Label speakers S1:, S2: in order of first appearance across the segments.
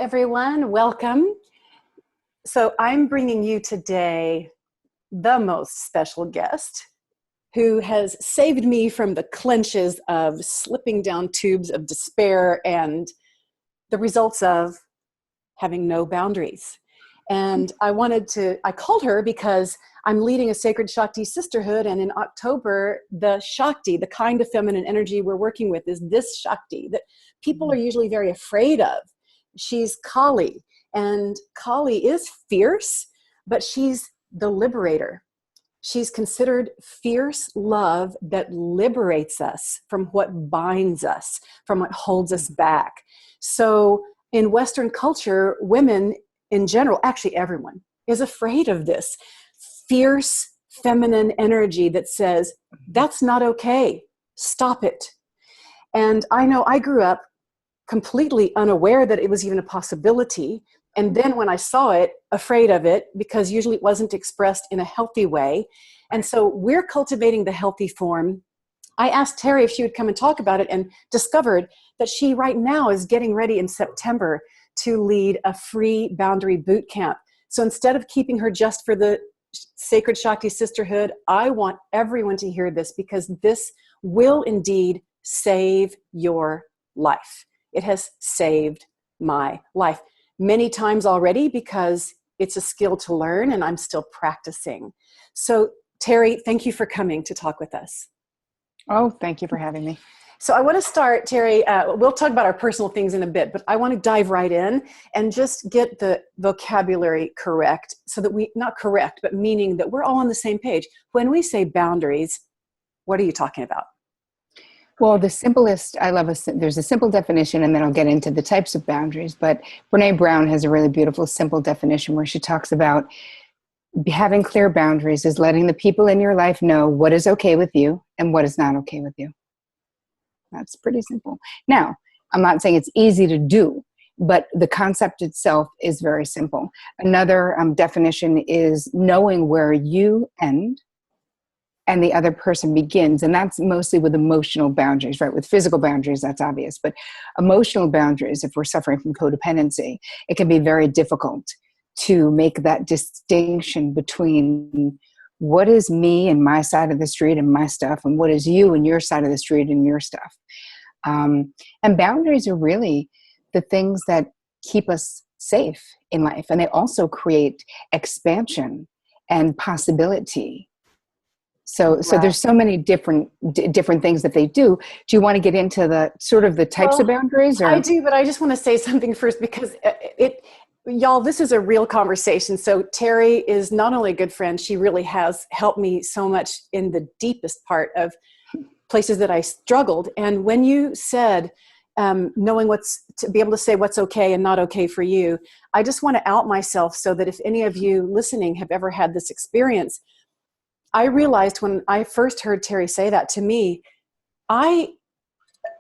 S1: everyone. Welcome. So I'm bringing you today the most special guest who has saved me from the clenches of slipping down tubes of despair and the results of having no boundaries. And I called her because I'm leading a sacred Shakti sisterhood. And in October, the Shakti, the kind of feminine energy we're working with, is this Shakti that people are usually very afraid of. She's Kali, and Kali is fierce, but she's the liberator. She's considered fierce love that liberates us from what binds us, from what holds us back. So in Western culture, women in general, actually everyone, is afraid of this fierce feminine energy that says, that's not okay, stop it. And I know I grew up completely unaware that it was even a possibility. And then when I saw it, afraid of it, because usually it wasn't expressed in a healthy way. And so we're cultivating the healthy form. I asked Terri if she would come and talk about it, and discovered that she right now is getting ready in September to lead a free boundary boot camp. So instead of keeping her just for the Sacred Shakti Sisterhood, I want everyone to hear this, because this will indeed save your life. It has saved my life many times already, because it's a skill to learn and I'm still practicing. So Terri, thank you for coming to talk with us.
S2: Oh, thank you for having me.
S1: So I want to start, Terri, we'll talk about our personal things in a bit, but I want to dive right in and just get the vocabulary correct, so that not correct, but meaning that we're all on the same page. When we say boundaries, what are you talking about?
S2: Well, the simplest, there's a simple definition, and then I'll get into the types of boundaries, but Brene Brown has a really beautiful, simple definition where she talks about having clear boundaries is letting the people in your life know what is okay with you and what is not okay with you. That's pretty simple. Now, I'm not saying it's easy to do, but the concept itself is very simple. Another definition is knowing where you end and the other person begins. And that's mostly with emotional boundaries, right? With physical boundaries, that's obvious. But emotional boundaries, if we're suffering from codependency, it can be very difficult to make that distinction between what is me and my side of the street and my stuff, and what is you and your side of the street and your stuff. And boundaries are really the things that keep us safe in life. And they also create expansion and possibility. So there's so many different things that they do. Do you want to get into the sort of the types of boundaries? Or?
S1: I do, but I just want to say something first, because y'all, this is a real conversation. So Terri is not only a good friend, she really has helped me so much in the deepest part of places that I struggled. And when you said knowing to be able to say what's okay and not okay for you, I just want to out myself, so that if any of you listening have ever had this experience, I realized when I first heard Terri say that to me, I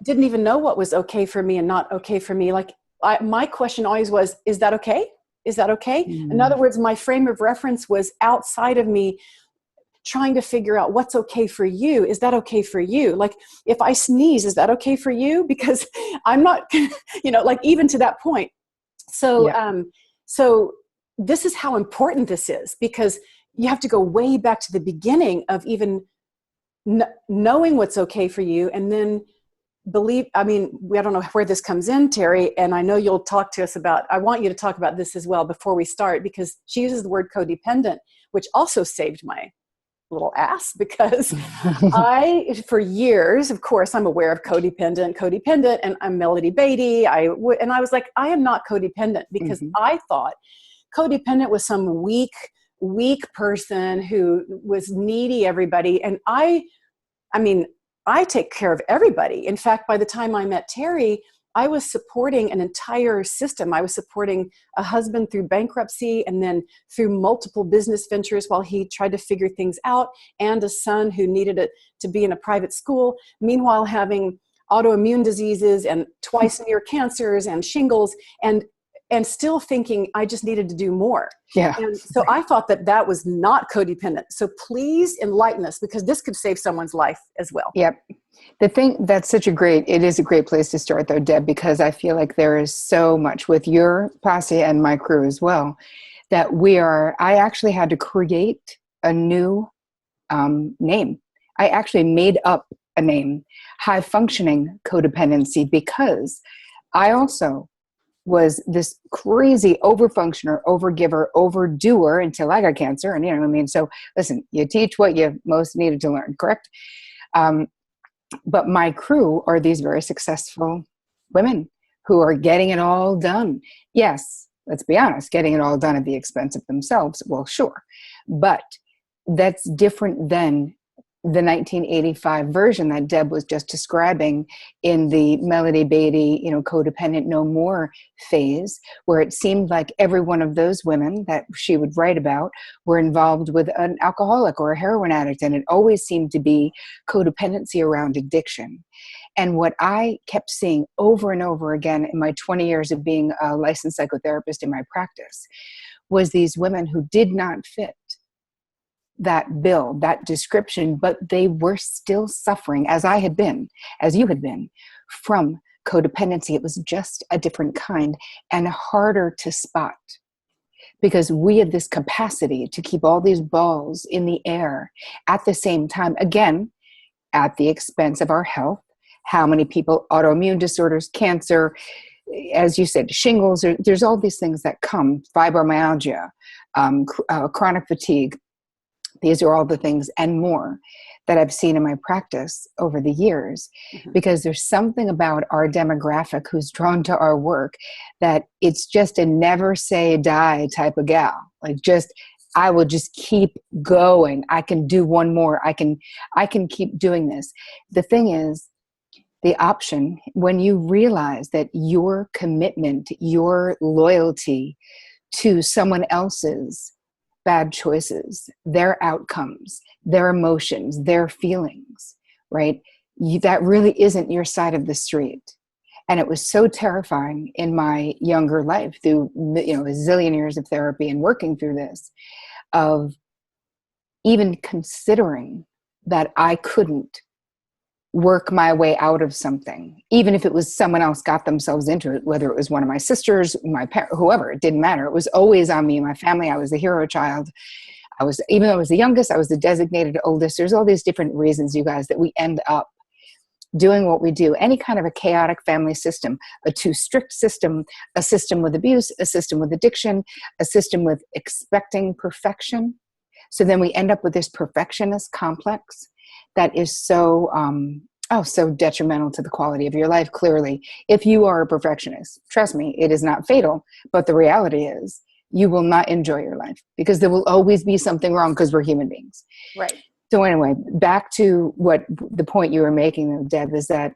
S1: didn't even know what was okay for me and not okay for me. Like, my question always was, is that okay? Is that okay? Mm. In other words, my frame of reference was outside of me, trying to figure out what's okay for you. Is that okay for you? Like, if I sneeze, is that okay for you? Because I'm not, like, even to that point. So, so this is how important this is, because you have to go way back to the beginning of even knowing what's okay for you, and then I don't know where this comes in, Terri, and I know you'll talk to us I want you to talk about this as well before we start, because she uses the word codependent, which also saved my little ass, because for years, of course, I'm aware of codependent, and I'm Melody Beatty. And I was like, I am not codependent, because I thought codependent was some weak person who was needy everybody. And I take care of everybody. In fact, by the time I met Terri, I was supporting an entire system. I was supporting a husband through bankruptcy, and then through multiple business ventures while he tried to figure things out, and a son who needed to be in a private school. Meanwhile, having autoimmune diseases and twice near cancers and shingles. And and still thinking I just needed to do more.
S2: Yeah.
S1: And so I thought that that was not codependent. So please enlighten us, because this could save someone's life as well.
S2: Yep. The thing that's it is a great place to start though, Deb, because I feel like there is so much with your posse and my crew as well, that I actually had to create a new name. I actually made up a name, high functioning codependency, because I also was this crazy overfunctioner, overgiver, overdoer until I got cancer. And you know what I mean? So listen, you teach what you most needed to learn, correct? But my crew are these very successful women who are getting it all done. Yes, let's be honest, getting it all done at the expense of themselves. Well, sure. But that's different than the 1985 version that Deb was just describing in the Melody Beatty, codependent no more phase, where it seemed like every one of those women that she would write about were involved with an alcoholic or a heroin addict. And it always seemed to be codependency around addiction. And what I kept seeing over and over again in my 20 years of being a licensed psychotherapist in my practice was these women who did not fit that bill, that description, but they were still suffering, as I had been, as you had been, from codependency. It was just a different kind and harder to spot, because we have this capacity to keep all these balls in the air at the same time, again, at the expense of our health. How many people, autoimmune disorders, cancer, as you said, shingles, there's all these things that come, fibromyalgia, chronic fatigue. These are all the things and more that I've seen in my practice over the years, because there's something about our demographic who's drawn to our work that it's just a never say die type of gal. I will just keep going. I can do one more. I can keep doing this. The thing is, the option, when you realize that your commitment, your loyalty to someone else's bad choices, their outcomes, their emotions, their feelings, right? That really isn't your side of the street. And it was so terrifying in my younger life through, a zillion years of therapy and working through this, of even considering that I couldn't work my way out of something, even if it was someone else got themselves into it, whether it was one of my sisters, my parents, whoever, it didn't matter. It was always on me and my family. I was the hero child. Even though I was the youngest, I was the designated oldest. There's all these different reasons, you guys, that we end up doing what we do. Any kind of a chaotic family system, a too strict system, a system with abuse, a system with addiction, a system with expecting perfection. So then we end up with this perfectionist complex that is so detrimental to the quality of your life. Clearly, if you are a perfectionist, trust me, it is not fatal, but the reality is you will not enjoy your life, because there will always be something wrong, because we're human beings.
S1: Right.
S2: So anyway, back to what the point you were making, Deb, is that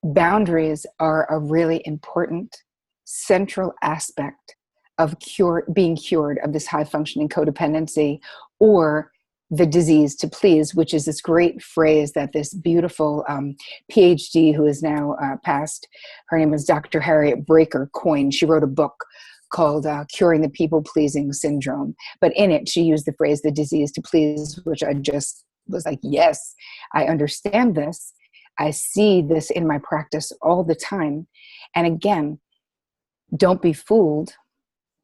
S2: boundaries are a really important central aspect of being cured of this high functioning codependency, or the disease to please, which is this great phrase that this beautiful PhD who is now passed, her name is Dr. Harriet Breaker, coined. She wrote a book called Curing the People-Pleasing Syndrome. But in it, she used the phrase, the disease to please, which I just was like, yes, I understand this. I see this in my practice all the time. And again, don't be fooled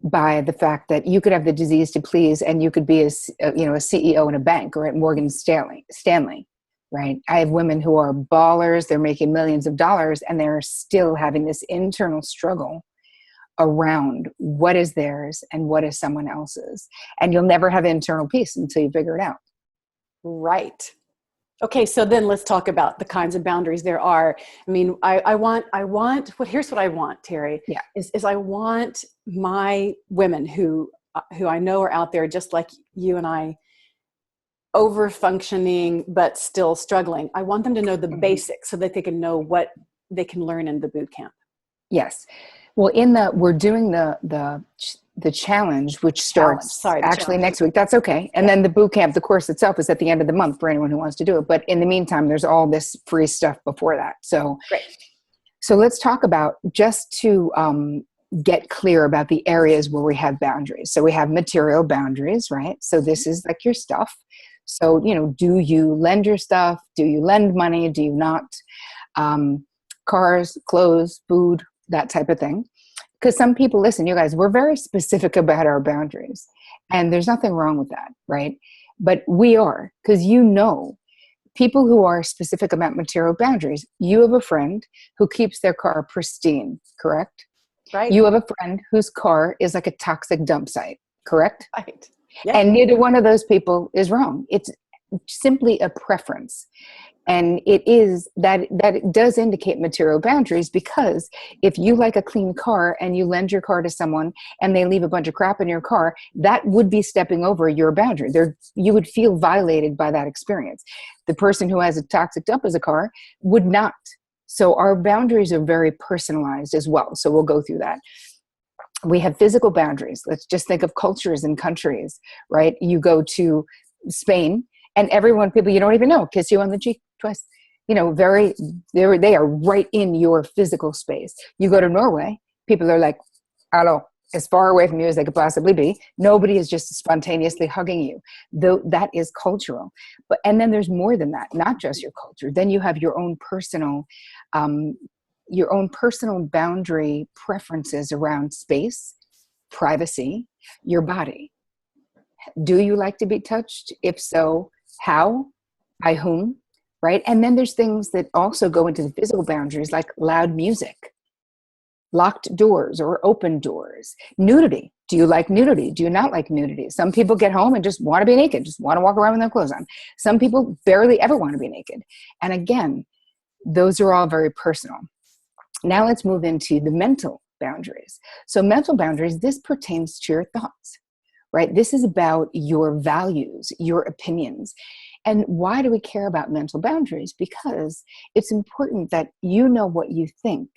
S2: by the fact that you could have the disease to please and you could be a CEO in a bank or at Morgan Stanley, right? I have women who are ballers, they're making millions of dollars, and they're still having this internal struggle around what is theirs and what is someone else's. And you'll never have internal peace until you figure it out.
S1: Right. Okay, so then let's talk about the kinds of boundaries there are. I mean, here's what I want, Terri, is I want my women who I know are out there just like you and I, over functioning, but still struggling. I want them to know the basics so that they can know what they can learn in the boot camp.
S2: Yes. Well, we're doing the challenge, which starts next week. That's okay. And then the boot camp, the course itself, is at the end of the month for anyone who wants to do it. But in the meantime, there's all this free stuff before that. So,
S1: great.
S2: So let's talk about, just to get clear about the areas where we have boundaries. So we have material boundaries, right? So this is like your stuff. So, you know, do you lend your stuff? Do you lend money? Do you not? Cars, clothes, food, that type of thing. Because some people, listen, you guys, we're very specific about our boundaries. And there's nothing wrong with that, right? But we are, because you know, people who are specific about material boundaries, you have a friend who keeps their car pristine, correct?
S1: Right.
S2: You have a friend whose car is like a toxic dump site, correct?
S1: Right. Yeah.
S2: And neither one of those people is wrong. It's simply a preference. And it is that it does indicate material boundaries, because if you like a clean car and you lend your car to someone and they leave a bunch of crap in your car, that would be stepping over your boundary. You would feel violated by that experience. The person who has a toxic dump as a car would not. So our boundaries are very personalized as well. So we'll go through that. We have physical boundaries. Let's just think of cultures and countries, right? You go to Spain and people you don't even know kiss you on the cheek twice. You know, they are right in your physical space. You go to Norway, people are like, hello, as far away from you as they could possibly be. Nobody is just spontaneously hugging you. Though that is cultural. And then there's more than that, not just your culture. Then you have your own personal boundary preferences around space, privacy, your body. Do you like to be touched? If so, how? By whom? Right? And then there's things that also go into the physical boundaries, like loud music, locked doors or open doors. Nudity. Do you like nudity? Do you not like nudity? Some people get home and just want to be naked, just want to walk around with their clothes on. Some people barely ever want to be naked. And again, those are all very personal. Now let's move into the mental boundaries. So mental boundaries, this pertains to your thoughts, right? This is about your values, your opinions. And why do we care about mental boundaries? Because it's important that you know what you think.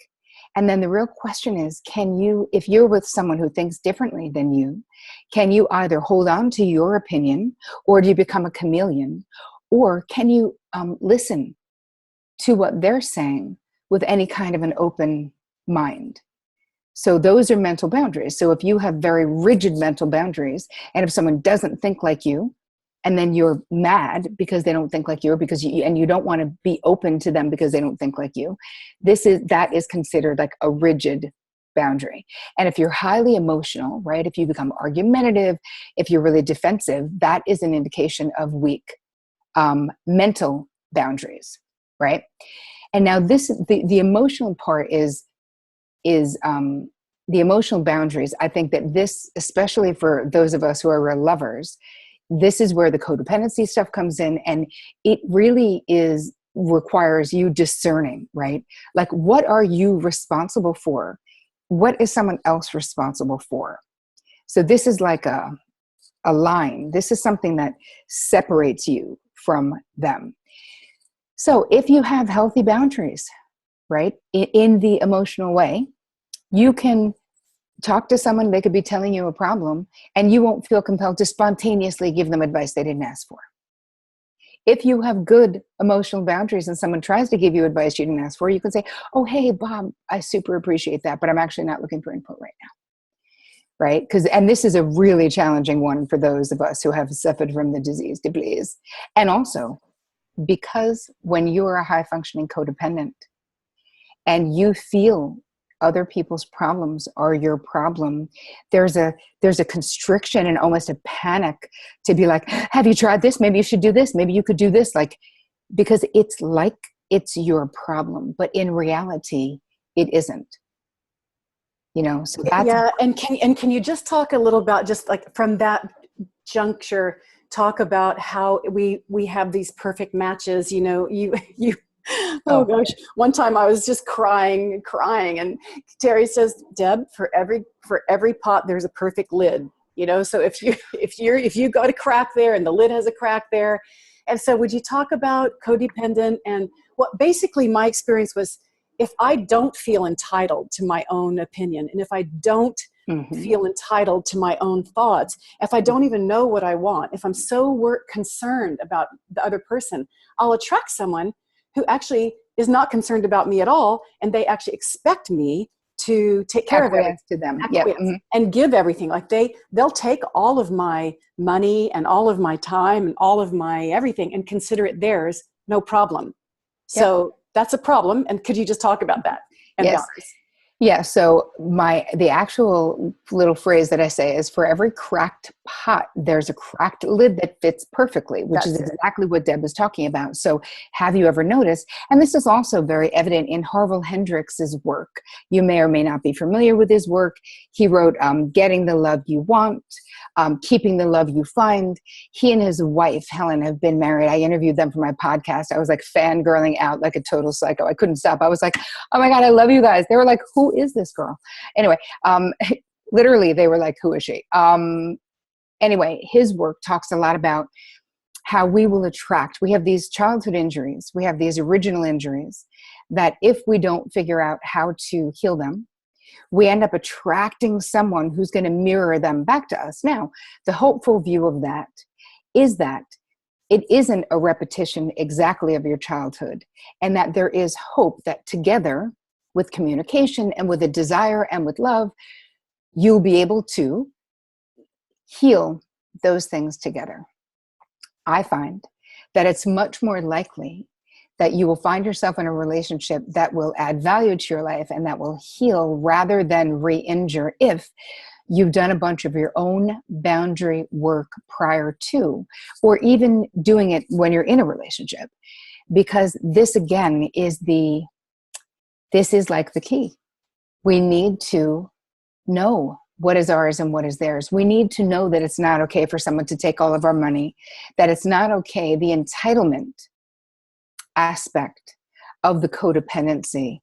S2: And then the real question is, if you're with someone who thinks differently than you, can you either hold on to your opinion, or do you become a chameleon? Or can you listen to what they're saying with any kind of an open mind? So those are mental boundaries. So if you have very rigid mental boundaries, and if someone doesn't think like you, and then you're mad because they don't think like you, and you don't want to be open to them because they don't think like you, that is considered like a rigid boundary. And if you're highly emotional, right, if you become argumentative, if you're really defensive, that is an indication of weak mental boundaries, right? And now the emotional part is the emotional boundaries. I think that this, especially for those of us who are real lovers, this is where the codependency stuff comes in, and it really requires you discerning, right? Like, what are you responsible for? What is someone else responsible for? So this is like a line. This is something that separates you from them. So if you have healthy boundaries, right, in the emotional way, you can talk to someone, they could be telling you a problem, and you won't feel compelled to spontaneously give them advice they didn't ask for. If you have good emotional boundaries and someone tries to give you advice you didn't ask for, you can say, oh, hey, Bob, I super appreciate that, but I'm actually not looking for input right now. Right? And this is a really challenging one for those of us who have suffered from the disease de Blaise. And also, because when you are a high functioning codependent and you feel other people's problems are your problem, there's a constriction and almost a panic to be like, have you tried this? Maybe you should do this. Maybe you could do this. Like, because it's like it's your problem, but in reality, it isn't. You know, so that's,
S1: yeah. And can you just talk a little about, just like from that juncture, talk about how we have these perfect matches, you know, you oh gosh, one time I was just crying, and Terri says, Deb, for every pot there's a perfect lid, you know. So if you got a crack there and the lid has a crack there. And so would you talk about codependent, and what basically my experience was, if I don't feel entitled to my own opinion, and if I don't feel entitled to my own thoughts, if I don't even know what I want, if I'm so concerned about the other person, I'll attract someone who actually is not concerned about me at all, and they actually expect me to take care of everything,
S2: to them. Yeah. Mm-hmm.
S1: and give everything. Like they'll take all of my money and all of my time and all of my everything and consider it theirs, no problem. So that's a problem. And could you just talk about that and
S2: Yes.
S1: boundaries?
S2: Yeah. So the actual little phrase that I say is, for every cracked pot, there's a cracked lid that fits perfectly, which is exactly what Deb was talking about. So have you ever noticed, and this is also very evident in Harville Hendrix's work. You may or may not be familiar with his work. He wrote Getting the Love You Want, Keeping the Love You Find. He and his wife, Helen, have been married. I interviewed them for my podcast. I was like fangirling out like a total psycho. I couldn't stop. I was like, oh my God, I love you guys. They were like, who is this girl? Anyway, literally they were like, who is she? Anyway, his work talks a lot about how we will attract. We have these childhood injuries. We have these original injuries that if we don't figure out how to heal them, we end up attracting someone who's going to mirror them back to us. Now, the hopeful view of that is that it isn't a repetition exactly of your childhood, and that there is hope that together with communication and with a desire and with love, you'll be able to heal those things together. I find that it's much more likely that you will find yourself in a relationship that will add value to your life and that will heal rather than re-injure if you've done a bunch of your own boundary work prior to, or even doing it when you're in a relationship. Because this again is like the key. We need to know what is ours and what is theirs. We need to know that it's not okay for someone to take all of our money, that it's not okay, the entitlement aspect of the codependency.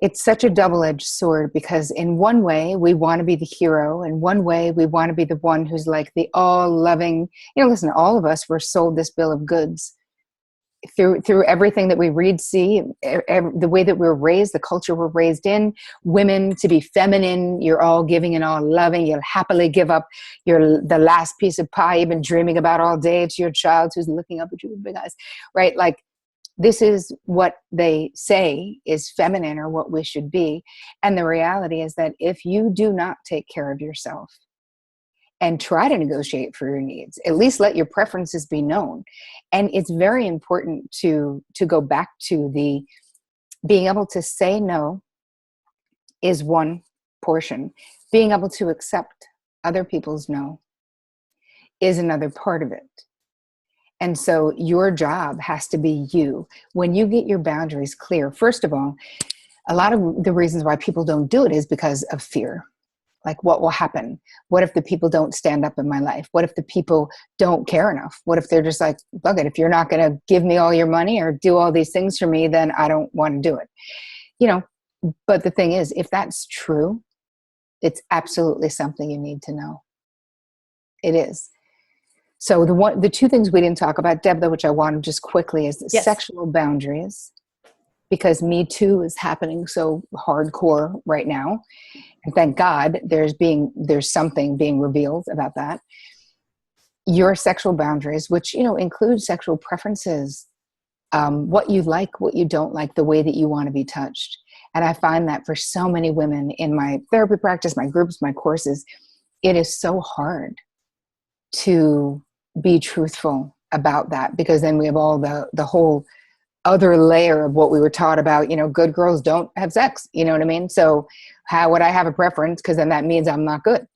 S2: It's such a double-edged sword, because in one way we want to be the hero, and one way we want to be the one who's like the all-loving, listen, all of us were sold this bill of goods through everything that we read, see, the way that we're raised, the culture we're raised in. Women, to be feminine, you're all giving and all loving. You'll happily give up the last piece of pie you've been dreaming about all day to your child who's looking up at you with big eyes, right? Like, this is what they say is feminine, or what we should be. And the reality is that if you do not take care of yourself and try to negotiate for your needs, at least let your preferences be known. And it's very important to go back to the being able to say no is one portion. Being able to accept other people's no is another part of it. And so your job has to be you. When you get your boundaries clear, first of all, a lot of the reasons why people don't do it is because of fear. Like, what will happen? What if the people don't stand up in my life? What if the people don't care enough? What if they're just like, look, if you're not going to give me all your money or do all these things for me, then I don't want to do it. But the thing is, if that's true, it's absolutely something you need to know. It is. So the two things we didn't talk about, Deb, though, which I want to just quickly, is sexual boundaries, because Me Too is happening so hardcore right now. And thank God there's something being revealed about that. Your sexual boundaries, which, include sexual preferences, what you like, what you don't like, the way that you want to be touched. And I find that for so many women in my therapy practice, my groups, my courses, it is so hard to be truthful about that, because then we have all the whole other layer of what we were taught about, good girls don't have sex, you know what I mean? So how would I have a preference? Because then that means I'm not good,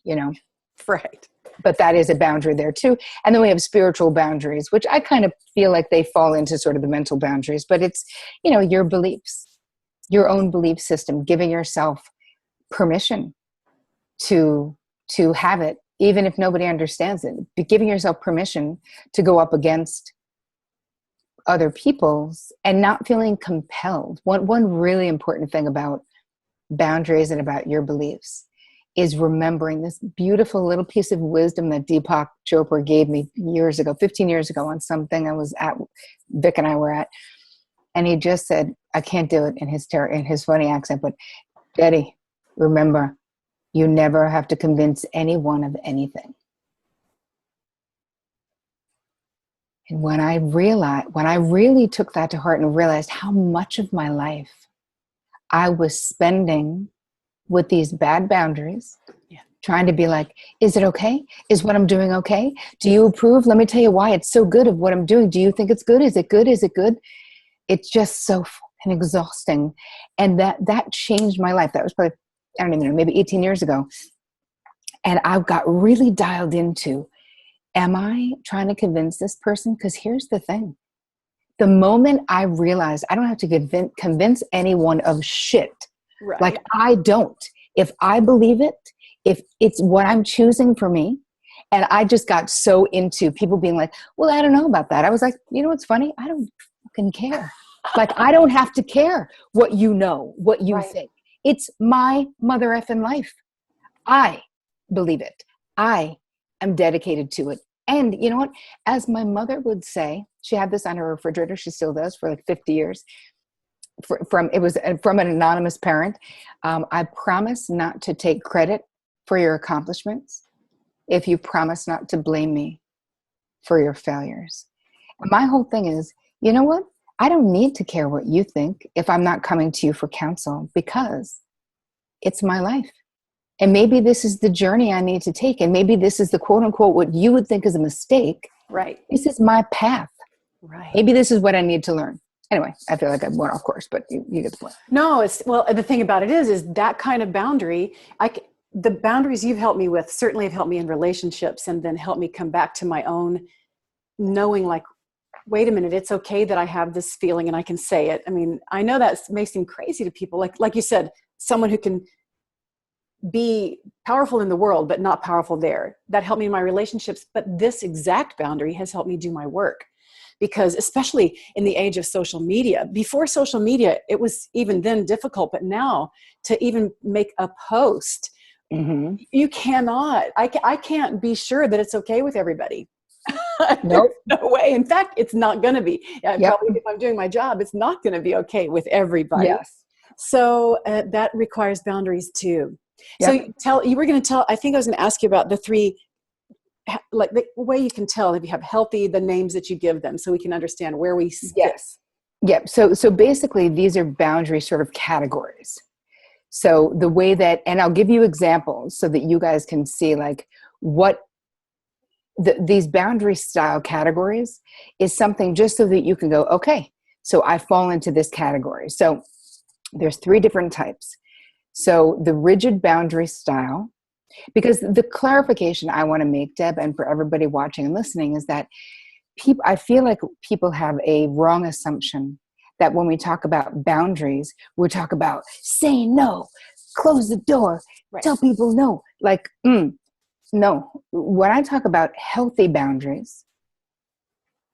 S1: Right.
S2: But that is a boundary there too. And then we have spiritual boundaries, which I kind of feel like they fall into sort of the mental boundaries, but it's, your beliefs, your own belief system, giving yourself permission to have it, even if nobody understands it, but giving yourself permission to go up against other people's and not feeling compelled. One really important thing about boundaries and about your beliefs is remembering this beautiful little piece of wisdom that Deepak Chopra gave me 15 years ago on something I was at, Vic and I were at. And he just said, I can't do it in his funny accent, but Betty, remember, you never have to convince anyone of anything. And when I really took that to heart and realized how much of my life I was spending with these bad boundaries,
S1: Yeah.
S2: trying to be like, is it okay? Is what I'm doing okay? Do you approve? Let me tell you why it's so good of what I'm doing. Do you think it's good? Is it good? Is it good? It's just so fucking exhausting. And that changed my life. That was probably, I don't even know, maybe 18 years ago. And I got really dialed into, am I trying to convince this person? Because here's the thing. The moment I realized I don't have to convince anyone of shit,
S1: Right.
S2: like I don't. If I believe it, if it's what I'm choosing for me, and I just got so into people being like, well, I don't know about that. I was like, you know what's funny? I don't fucking care. Like, I don't have to care what you know, what you think. It's my mother effing life. I believe it. I am dedicated to it. And you know what? As my mother would say, she had this on her refrigerator. She still does for like 50 years. It was from an anonymous parent. I promise not to take credit for your accomplishments if you promise not to blame me for your failures. And my whole thing is, you know what? I don't need to care what you think if I'm not coming to you for counsel, because it's my life. And maybe this is the journey I need to take. And maybe this is the quote unquote, what you would think is a mistake.
S1: Right.
S2: This is my path.
S1: Right.
S2: Maybe this is what I need to learn. Anyway, I feel like I went off course, but you get the point.
S1: No, well, the thing about it is that kind of boundary, the boundaries you've helped me with certainly have helped me in relationships, and then helped me come back to my own knowing, like, wait a minute, it's okay that I have this feeling and I can say it. I mean, I know that may seem crazy to people. Like you said, someone who can be powerful in the world, but not powerful there. That helped me in my relationships. But this exact boundary has helped me do my work, because especially in the age of social media, before social media, it was even then difficult, but now to even make a post, you cannot, I can't be sure that it's okay with everybody.
S2: Nope.
S1: No way. In fact, it's not going to be. Probably if I'm doing my job, it's not going to be okay with everybody.
S2: Yes.
S1: So that requires boundaries too.
S2: Yep.
S1: So you were going to tell, I think I was going to ask you about the three, like the way you can tell if you have healthy, the names that you give them, so we can understand where we sit.
S2: Yes. Yep. So basically these are boundary sort of categories. So the way that, and I'll give you examples so that you guys can see like what these boundary style categories is, something just so that you can go, okay, so I fall into this category. So there's 3 different types. So the rigid boundary style, because the clarification I want to make, Deb, and for everybody watching and listening, is that I feel like people have a wrong assumption that when we talk about boundaries, we talk about say no, close the door, tell people no. Like, no. When I talk about healthy boundaries,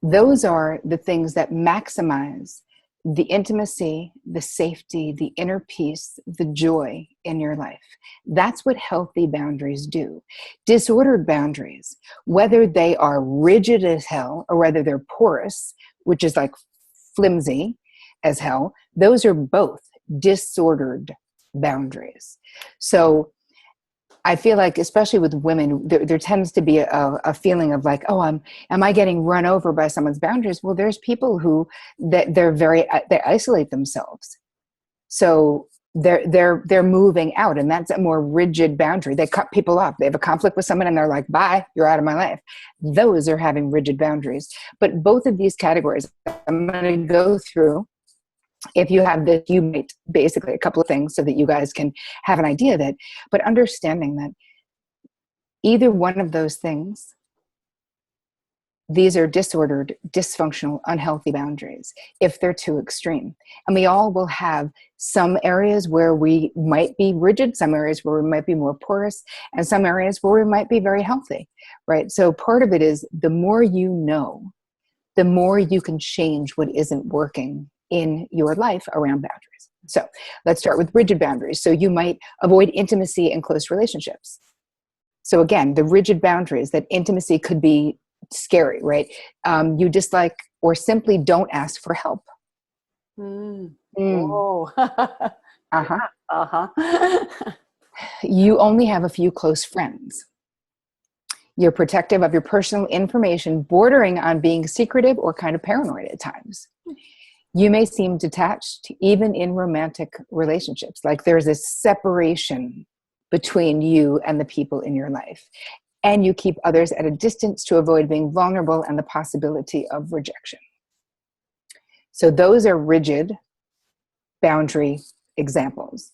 S2: those are the things that maximize the intimacy, the safety, the inner peace, the joy in your life. That's what healthy boundaries do. Disordered boundaries, whether they are rigid as hell or whether they're porous, which is like flimsy as hell, those are both disordered boundaries. So I feel like, especially with women, there tends to be a feeling of like, oh, am I getting run over by someone's boundaries? Well, there's people who they isolate themselves, so they're moving out, and that's a more rigid boundary. They cut people off. They have a conflict with someone, and they're like, bye, you're out of my life. Those are having rigid boundaries. But both of these categories, I'm going to go through. If you have this, you might basically a couple of things so that you guys can have an idea of it, but understanding that either one of those things, these are disordered, dysfunctional, unhealthy boundaries if they're too extreme. And we all will have some areas where we might be rigid, some areas where we might be more porous, and some areas where we might be very healthy, right? So part of it is the more you know, the more you can change what isn't working in your life around boundaries. So let's start with rigid boundaries. So you might avoid intimacy in close relationships. So again, the rigid boundaries, that intimacy could be scary, right? You dislike or simply don't ask for help.
S1: Whoa.
S2: You only have a few close friends. You're protective of your personal information, bordering on being secretive or kind of paranoid at times. You may seem detached even in romantic relationships, like there's a separation between you and the people in your life. And you keep others at a distance to avoid being vulnerable and the possibility of rejection. So those are rigid boundary examples.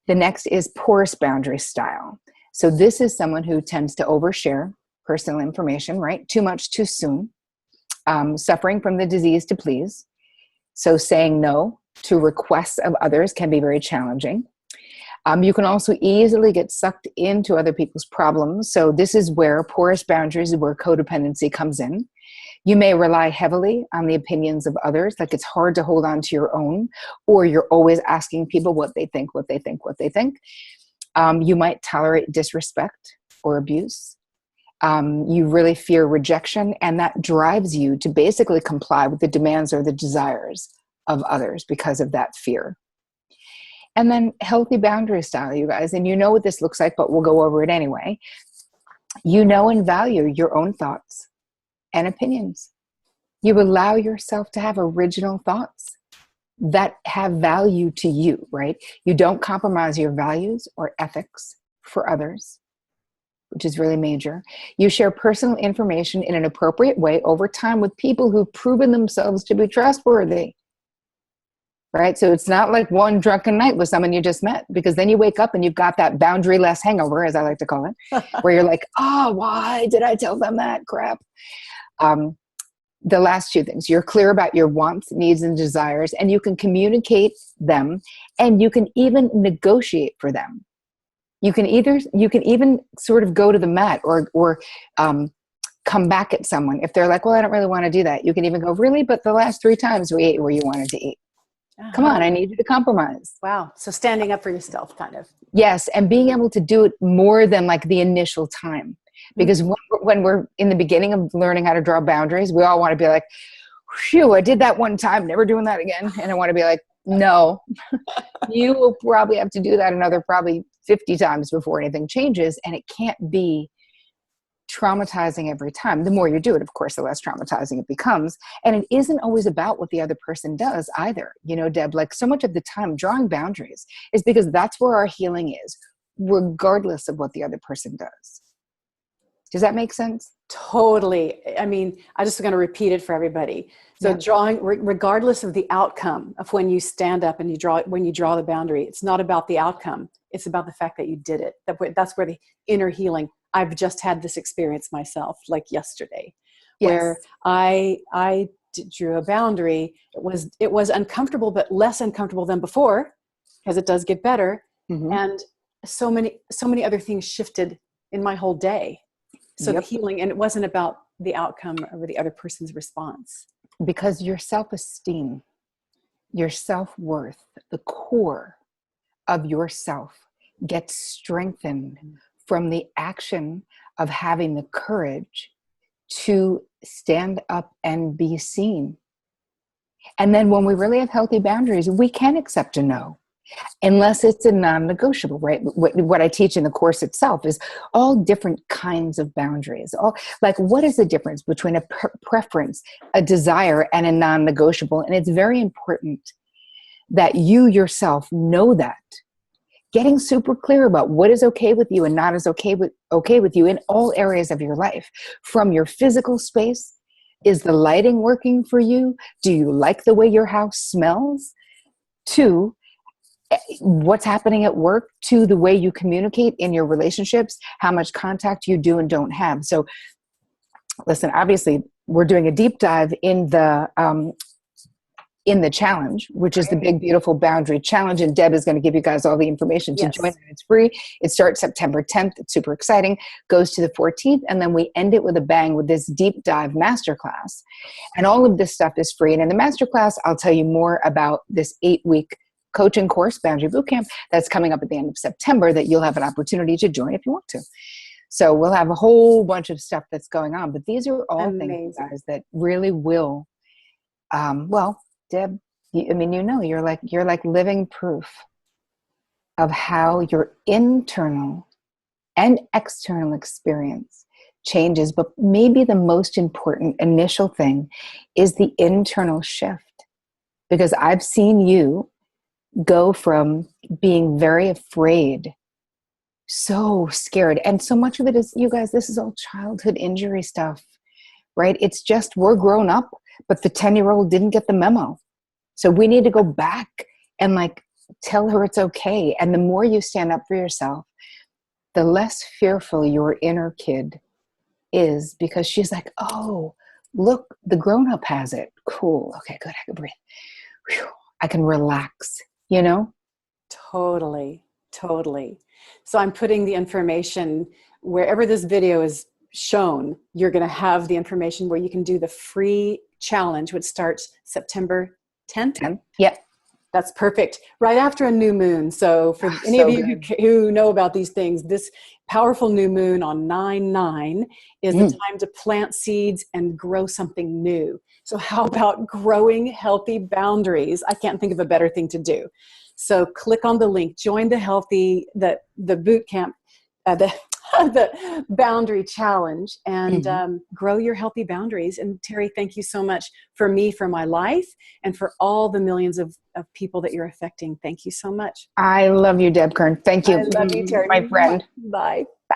S2: The next is porous boundary style. So this is someone who tends to overshare personal information, right? Too much too soon, suffering from the disease to please. So saying no to requests of others can be very challenging. You can also easily get sucked into other people's problems. So this is where porous boundaries, where codependency comes in. You may rely heavily on the opinions of others, like it's hard to hold on to your own, or you're always asking people what they think, what they think, what they think. You might tolerate disrespect or abuse. You really fear rejection, and that drives you to basically comply with the demands or the desires of others because of that fear. And then healthy boundary style, you guys, and you know what this looks like, but we'll go over it anyway. You know and value your own thoughts and opinions. You allow yourself to have original thoughts that have value to you, right? You don't compromise your values or ethics for others, which is really major. You share personal information in an appropriate way over time with people who've proven themselves to be trustworthy. Right? So it's not like one drunken night with someone you just met, because then you wake up and you've got that boundaryless hangover, as I like to call it, where you're like, oh, why did I tell them that crap? The last two things, you're clear about your wants, needs, and desires, and you can communicate them, and you can even negotiate for them. You can even sort of go to the mat or come back at someone. If they're like, well, I don't really want to do that. You can even go, really? But the last 3 times we ate where you wanted to eat. Come on, I need you to compromise.
S1: Wow. So standing up for yourself, kind of.
S2: Yes, and being able to do it more than like the initial time. Because when we're in the beginning of learning how to draw boundaries, we all want to be like, phew, I did that one time, never doing that again. And I want to be like, no, you will probably have to do that another probably 50 times before anything changes. And it can't be traumatizing every time. The more you do it, of course, the less traumatizing it becomes. And it isn't always about what the other person does either. You know, Deb, like so much of the time drawing boundaries is because that's where our healing is, regardless of what the other person does. Does that make sense?
S1: Totally. I mean, I just going to repeat it for everybody. So drawing, regardless of the outcome of when you stand up and when you draw the boundary, it's not about the outcome. It's about the fact that you did it. That's where the inner healing. I've just had this experience myself, like yesterday, where I drew a boundary. It was uncomfortable, but less uncomfortable than before, because it does get better. And so many other things shifted in my whole day. So the healing, and it wasn't about the outcome or the other person's response.
S2: Because your self-esteem, your self-worth, the core of yourself gets strengthened from the action of having the courage to stand up and be seen. And then when we really have healthy boundaries, we can accept a no. Unless it's a non-negotiable, right? What I teach in the course itself is all different kinds of boundaries. Like, what is the difference between a preference, a desire, and a non-negotiable? And it's very important that you yourself know that. Getting super clear about what is okay with you and not is okay with you in all areas of your life. From your physical space, is the lighting working for you? Do you like the way your house smells? To what's happening at work, to the way you communicate in your relationships, how much contact you do and don't have. So listen, obviously we're doing a deep dive in the challenge, which is the Big Beautiful Boundary Challenge. And Deb is going to give you guys all the information to join. It's free. It starts September 10th. It's super exciting. Goes to the 14th. And then we end it with a bang with this deep dive masterclass. And all of this stuff is free. And in the masterclass, I'll tell you more about this 8-week coaching course, Boundary Bootcamp, that's coming up at the end of September that you'll have an opportunity to join if you want to. So we'll have a whole bunch of stuff that's going on. But these are all things, guys, that really will, Deb, you're like living proof of how your internal and external experience changes. But maybe the most important initial thing is the internal shift. because I've seen you go from being very afraid, so scared. And so much of it is, you guys, this is all childhood injury stuff, right? It's just, we're grown up, but the 10-year-old didn't get the memo. So we need to go back and like tell her it's okay. And the more you stand up for yourself, the less fearful your inner kid is, because she's like, oh, look, the grown-up has it. Cool. Okay, good. I can breathe. Whew. I can relax, you know?
S1: Totally. Totally. So I'm putting the information wherever this video is shown. You're going to have the information where you can do the free challenge, which starts September 10th.
S2: 10. Yep.
S1: That's perfect. Right after a new moon. So for any
S2: so
S1: of you
S2: good.
S1: who know about these things, this powerful new moon on 9/9 is the time to plant seeds and grow something new. So how about growing healthy boundaries? I can't think of a better thing to do. So click on the link, join the boot camp, the boundary challenge, and grow your healthy boundaries. And Terri, thank you so much for me, for my life, and for all the millions of people that you're affecting. Thank you so much.
S2: I love you, Deb Kern. Thank you.
S1: I love you, Terri.
S2: My friend.
S1: Bye.